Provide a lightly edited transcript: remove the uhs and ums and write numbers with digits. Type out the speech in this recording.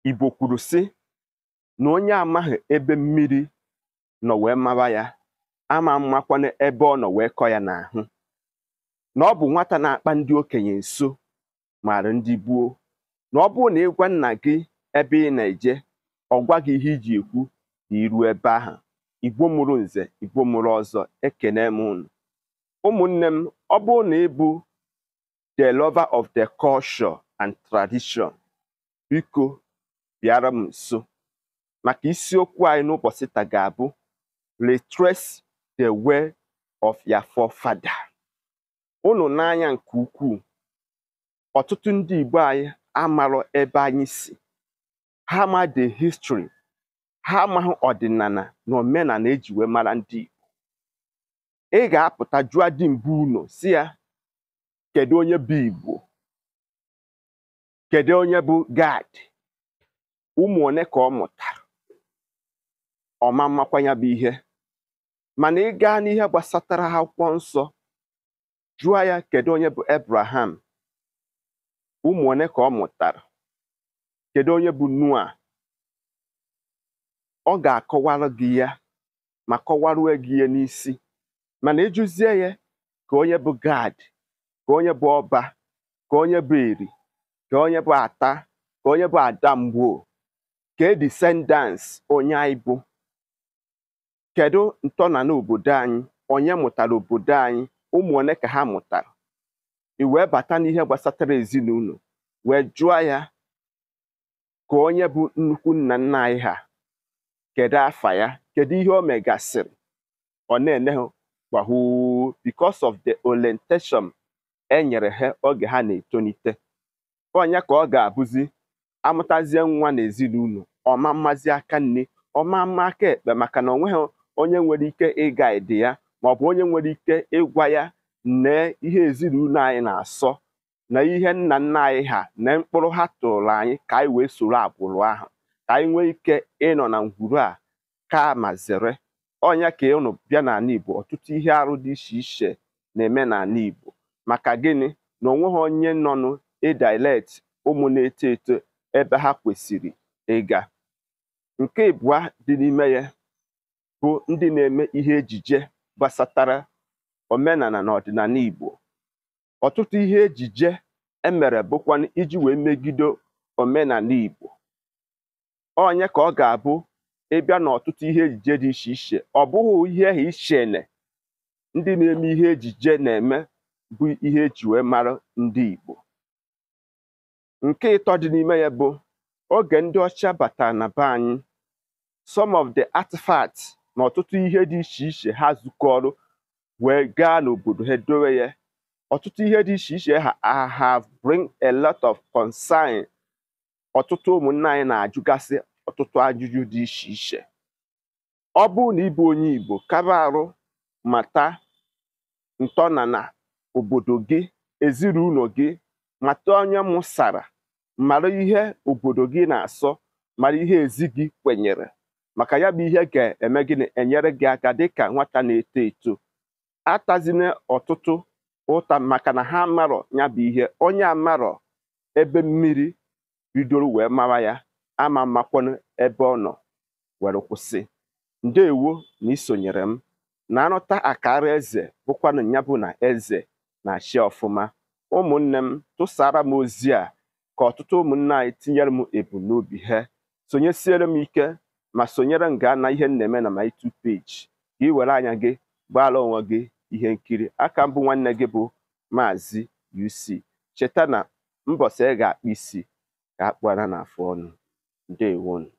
Igbo kwuru sị na onye amaghị ebe mmiri nọ wee mara ya ama mmakwana ebe ọ nọ wee kọ ya n'ahụ. Na ọ bụ nwata na-akpa ndị okenye nso maara ndị gboo. Na ọ bụrụ na ịgwa nna gị ebe ị na-eje, ọ gwa gị ihe iji ekwu na iru ebe ahụ. Igbo mụrụ nze, Igbo mụrụ ọzọ, ekene m unu. Ụmụnne m, ọ bụrụ na ị bụ the lover of the culture and tradition, biko bịara m nso maka isiokwu anyị n'ụbọchị taa ga-abụ retrace the way of your forefather. Unu n'anya nke ukwuu, ọtụtụ ndị Igbo anyị amarọ ebe anyị si, ha ama the history, ha amaghị ọdịnala na omenala eji wee mara ndị Igbo. Ị ga-apụta jụọ di mbụ unu si ya, kedu onye bụ Igbo? Kedu onye bụ God? Ụmụ one ka ọ mụtara? Ọma mmakwa ya bụ ihe. Mana ị gaa n'ihe gbasatara akwụkwọ nsọ, jụọ ya kedu onye bụ Abraham? Ụmụ one ka ọ mụtara? Kedu onye bụ Noah? Ọ ga-akọwara gị ya ma kọwarue gị ya n'isi. Mana ịjụzie ya ka onye bụ God, ka onye bụ ọba, ka onye bụ eri, ka onye bụ ata, ka onye bụ ada mgboo, ka descendants onye anyị bụ, kedu ntọala obodo anyị, onye mụtara obodo anyị, ụmụ one ka ha mụtara. I wee bata n'ihe gbasatara ezinụlọ wee jụọ ya ka onye bụ nnukwu nna nna anyị ha, kedu afa ya, kedu ihe o megasịrị. Ọ na-ene ha gbahoo because of the orientation e nyere ha oge ha na-etonite. Onye ka ọ ga-abụzi amụtazie nwa n'ezinụlọ, ọma mmazi aka nne, ọma mma aka ekpe, maka na onweghị onye nwere ike ịga ide ya maọbụ onye nwere ike ịgwa ya na ihe ezinụlọ anyị na-asọ na ihe nna nna anyị ha na mkpụrụ ha tụrụ anyị ka anyị wee soro agbụrụ ahụ, ka anyị nwee ike ịnọ na ngwuru a ka ma zere. Onye ka unu bịa n'ala Igbo, ọtụtụ ihe arụ dị iche iche na-eme n'ala Igbo. Maka gịnị? Na onweghị onye nọnụ ịdirect ụmụ na-eto eto ebe ha kwesịrị ịga. Nke ịbụa dị n'ime ya bụ ndị na-eme ihe ejije gbasatara omenala na ọdịnala Igbo. Ọtụtụ ihe ejije emere bụkwa iji wee megide omenala Igbo. Onye ka ọ ga-abụ ịbịa n'ọtụtụ ihe ejije dị iche iche, ọ bụghị ihe ha ichene ndị na-eme ihe ejije na-eme bụ ihe eji wee mara ndị Igbo. Nke ịtọ dị n'ime ya bụ oge ndị ọcha batara na be anyị, some of the artifacts na ọtụtụ ihe dị iche iche ha zukọrọ wee gaa n'obodo ha dowe ya. Ọtụtụ ihe dị iche iche ha have bring a lot of concern. Ọtụtụ ụmụnna anyị na-ajụgasị ọtụtụ ajụjụ dị iche iche. Ọ bụrụ na ịbụ onye Igbo, kaba arụ mata ntọala obodo gị, ezinụlọ gị, mata onye mụsara, mara ihe obodo gị na-asọ, mara ihe ezi gị kwenyere. Maka ya bụ ihe ga-eme gịnị? Enyere gị aka dịka nwata na-eto eto. Atazina ọtụtụ ụta maka na ha amarọ ya bụ ihe. Onye amarọ ebe mmiri bidoro wee mara ya, ama mmakwanụ ebe ọ nọ were kwụsị. Ndewo na isonyere m na anụta akara eze, bụkwanụ ya bụ na eze na-achị ọfụma. Ụmụnne m, tụsara m ozi a ka ọtụtụ ụmụnne anyị tinyere m ebumnobi ha, sonyesiere m ike ma sonyere m gaa na ihe m na-eme na my YouTube page ka ị were anya gị gbaala onwe gị ihe nkiri. Aka mbụ nwanne gị bụ Maazị UC. Cheta na mbọsị ị ga-akpụ isi ka akpụara n'afụ ọnụ. Ndewonu.